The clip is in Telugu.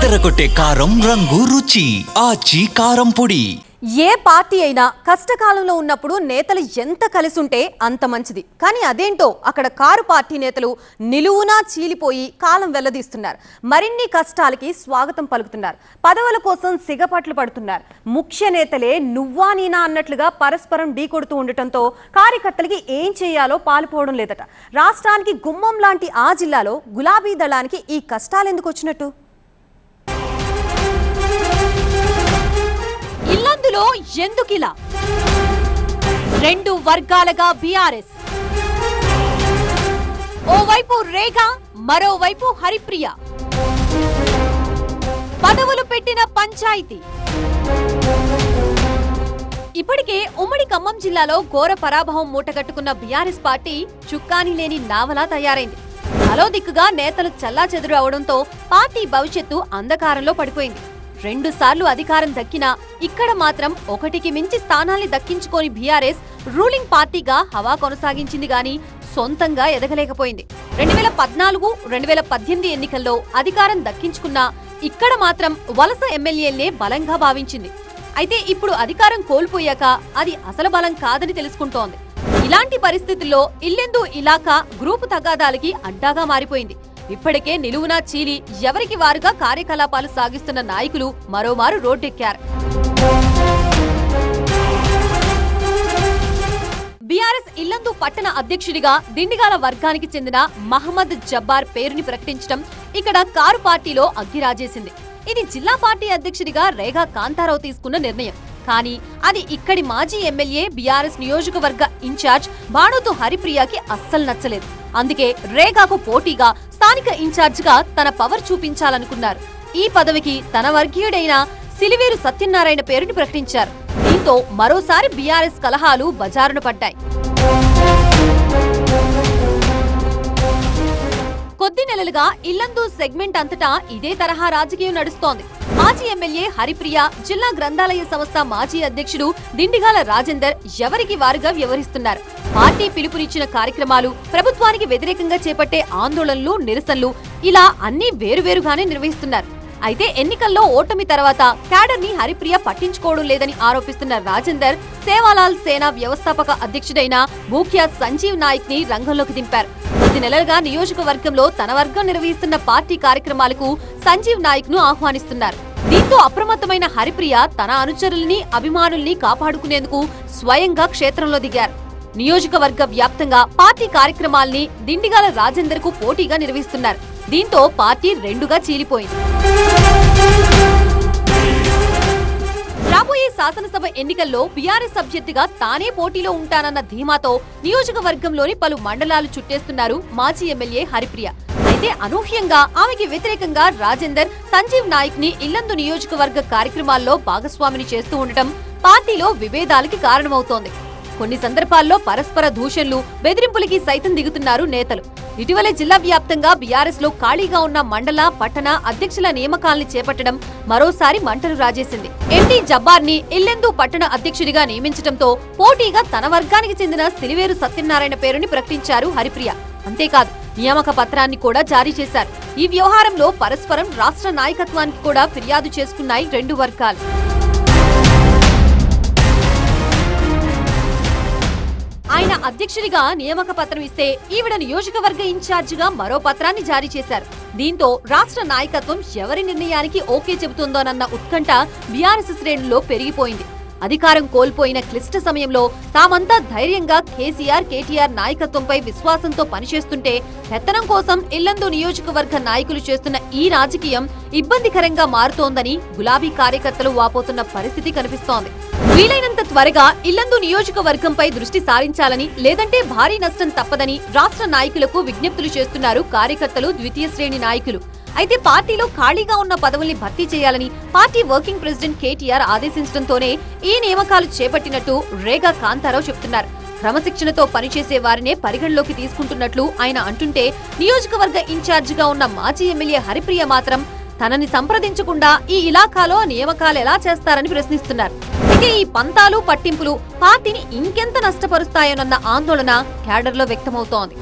అదరగొట్టే కారం రంగు రుచి ఆచి కారం పొడి. ఏ పార్టీ అయినా కష్టకాలంలో ఉన్నప్పుడు నేతలు ఎంత కలిసి ఉంటే అంత మంచిది. కానీ అదేంటో అక్కడ కారు పార్టీ నేతలు నిలువునా చీలిపోయి కాలం వెల్లదీస్తున్నారు. మరిన్ని కష్టాలకి స్వాగతం పలుకుతున్నారు. పదవుల కోసం సిగపట్లు పడుతున్నారు. ముఖ్య నేతలే నువ్వా నేనా అన్నట్లుగా పరస్పరం ఢీకొడుతూ ఉండటంతో కార్యకర్తలకి ఏం చేయాలో పాలుపోవడం లేదట. రాష్ట్రానికి గుమ్మం లాంటి ఆ జిల్లాలో గులాబీ దళానికి ఈ కష్టాలు ఎందుకు వచ్చినట్టు? ఇల్లందులో ఎందుకిలా? రెండు వర్గాలుగా బీఆర్ఎస్, ఓవైపు రేఖ, మరోవైపు హరిప్రియ. పదవులు పెట్టిన పంచాయతీ. ఇప్పటికే ఉమ్మడి ఖమ్మం జిల్లాలో ఘోర పరాభవం మూటగట్టుకున్న బీఆర్ఎస్ పార్టీ చుక్కాని లేని నావలా తయారైంది. అలో దిక్కుగా నేతలు చల్లాచెదురు అవడంతో పార్టీ భవిష్యత్తు అంధకారంలో పడిపోయింది. 2 సార్లు అధికారం దక్కినా ఇక్కడ మాత్రం ఒకటికి మించి స్థానాల్ని దక్కించుకొని బీఆర్ఎస్ రూలింగ్ పార్టీగా హవా కొనసాగించింది గాని సొంతంగా ఎదగలేకపోయింది. 2014, 2018 ఎన్నికల్లో అధికారం దక్కించుకున్నా ఇక్కడ మాత్రం వలస ఎమ్మెల్యేలనే బలంగా భావించింది. అయితే ఇప్పుడు అధికారం కోల్పోయాక అది అసలు బలం కాదని తెలుసుకుంటోంది. ఇలాంటి పరిస్థితుల్లో ఇల్లెందు ఇలాకా గ్రూపు తగాదాలకి అడ్డాగా మారిపోయింది. ఇప్పటికే నిలువునా చీలి ఎవరికి వారుగా కార్యకలాపాలు సాగిస్తున్న నాయకులు మరోమారు రోడ్డెక్కారు. బీఆర్ఎస్ ఇల్లందు పట్టణ అధ్యక్షుడిగా దిండిగాల వర్గానికి చెందిన మహమ్మద్ జబ్బార్ పేరుని ప్రకటించడం ఇక్కడ కారు పార్టీలో అగ్గిరాజేసింది. ఇది జిల్లా పార్టీ అధ్యక్షుడిగా రేగా కాంతారావు తీసుకున్న నిర్ణయం. కానీ అది ఇక్కడి మాజీ ఎమ్మెల్యే బీఆర్ఎస్ నియోజకవర్గ ఇన్ఛార్జ్ బాణోతు హరిప్రియకి అస్సలు నచ్చలేదు. అందుకే రేగాకు పోటీగా స్థానిక ఇన్ఛార్జ్ గా తన పవర్ చూపించాలనుకున్నారు. ఈ పదవికి తన వర్గీయుడైన సిలివేరు సత్యనారాయణ పేరుని ప్రకటించారు. దీంతో మరోసారి బీఆర్ఎస్ కలహాలు బజారున పడ్డాయి. కొద్ది నెలలుగా ఇల్లందు సెగ్మెంట్ అంతటా ఇదే తరహా రాజకీయం నడుస్తోంది. మాజీ ఎమ్మెల్యే హరిప్రియ, జిల్లా గ్రంథాలయ సంస్థ మాజీ అధ్యక్షుడు దిండిగాల రాజేందర్ ఎవరికి వారుగా వ్యవహరిస్తున్నారు. పార్టీ పిలుపునిచ్చిన కార్యక్రమాలు, ప్రభుత్వానికి వ్యతిరేకంగా చేపట్టే ఆందోళనలు, నిరసనలు ఇలా అన్ని వేరువేరుగానే నిర్వహిస్తున్నారు. అయితే ఎన్నికల్లో ఓటమి తర్వాత క్యాడర్ ని హరిప్రియ పట్టించుకోవడం లేదని ఆరోపిస్తున్న రాజేందర్ సేవాలాల్ సేనా వ్యవస్థాపక అధ్యక్షుడైన ముఖ్య సంజీవ్ నాయక్ ని రంగంలోకి దింపారు. కొద్ది నెలలుగా నియోజకవర్గంలో తన వర్గం నిర్వహిస్తున్న పార్టీ కార్యక్రమాలకు సంజీవ్ నాయక్ ను ఆహ్వానిస్తున్నారు. దీంతో అప్రమత్తమైన హరిప్రియ తన అనుచరుల్ని, అభిమానుల్ని కాపాడుకునేందుకు స్వయంగా క్షేత్రంలో దిగారు. నియోజకవర్గ వ్యాప్తంగా పార్టీ కార్యక్రమాల్ని దిండిగాల రాజేందర్ కు పోటీగా నిర్వహిస్తున్నారు. దీంతో పార్టీ రెండుగా చీలిపోయింది. రాబోయే శాసనసభ ఎన్నికల్లో బీఆర్ఎస్ అభ్యర్థిగా తానే పోటీలో ఉంటానన్న ధీమాతో నియోజకవర్గంలోని పలు మండలాలు చుట్టేస్తున్నారు మాజీ ఎమ్మెల్యే హరిప్రియ. అయితే అనూహ్యంగా ఆమెకి వ్యతిరేకంగా రాజేందర్, సంజీవ్ నాయక్ ని ఇల్లందు నియోజకవర్గ కార్యక్రమాల్లో భాగస్వామిని చేస్తూ ఉండటం పార్టీలో విభేదాలకి కారణమవుతోంది. కొన్ని సందర్భాల్లో పరస్పర దూషణలు, బెదిరింపులకి సైతం దిగుతున్నారు నేతలు. ఇటీవలే జిల్లా వ్యాప్తంగా బీఆర్ఎస్ లో ఖాళీగా ఉన్న మండల, పట్టణ అధ్యక్షుల నియామకాల్ని చేపట్టడం మరోసారి మంటలు రాజేసింది. ఎంటీ జబ్బార్ ని ఇల్లెందు పట్టణ అధ్యక్షుడిగా నియమించడంతో పోటీగా తన వర్గానికి చెందిన సిలివేరు సత్యనారాయణ పేరుని ప్రకటించారు హరిప్రియ. అంతేకాదు నియామక పత్రాన్ని కూడా జారీ చేశారు. ఈ వ్యవహారంలో పరస్పరం రాష్ట్ర నాయకత్వానికి కూడా ఫిర్యాదు చేసుకున్నాయి రెండు వర్గాలు. ఆయన అధ్యక్షుడిగా నియామక పత్రం ఇస్తే ఈవిడ నియోజకవర్గ ఇన్ఛార్జిగా మరో పత్రాన్ని జారీ చేశారు. దీంతో రాష్ట్ర నాయకత్వం ఎవరి నిర్ణయానికి ఓకే చెబుతుందోనన్న ఉత్కంఠ బీఆర్ఎస్ శ్రేణుల్లో పెరిగిపోయింది. అధికారం కోల్పోయిన క్లిష్ట సమయంలో తామంతా ధైర్యంగా కేసీఆర్ నాయకత్వంపై విశ్వాసంతో పనిచేస్తుంటే పెత్తనం కోసం ఇల్లందు నియోజకవర్గ నాయకులు చేస్తున్న ఈ రాజకీయం ఇబ్బందికరంగా మారుతోందని గులాబీ కార్యకర్తలు వాపోతున్న పరిస్థితి కనిపిస్తోంది. వీలైనంత త్వరగా ఇల్లందు నియోజకవర్గంపై దృష్టి సారించాలని, లేదంటే భారీ నష్టం తప్పదని రాష్ట్ర నాయకులకు విజ్ఞప్తులు చేస్తున్నారు కార్యకర్తలు, ద్వితీయ శ్రేణి నాయకులు. అయితే పార్టీలో ఖాళీగా ఉన్న పదవుల్ని భర్తీ చేయాలని పార్టీ వర్కింగ్ ప్రెసిడెంట్ కేటీఆర్ ఆదేశించడంతోనే ఈ నియామకాలు చేపట్టినట్టు రేగా కాంతారావు చెబుతున్నారు. క్రమశిక్షణతో పనిచేసే వారినే పరిగణలోకి తీసుకుంటున్నట్లు ఆయన అంటుంటే, నియోజకవర్గ ఇన్ఛార్జిగా ఉన్న మాజీ ఎమ్మెల్యే హరిప్రియ మాత్రం తనని సంప్రదించకుండా ఈ ఇలాకాలో నియామకాలు ఎలా చేస్తారని ప్రశ్నిస్తున్నారు. అయితే ఈ పంతాలు, పట్టింపులు పార్టీని ఇంకెంత నష్టపరుస్తాయోనన్న ఆందోళన క్యాడర్లో వ్యక్తమవుతోంది.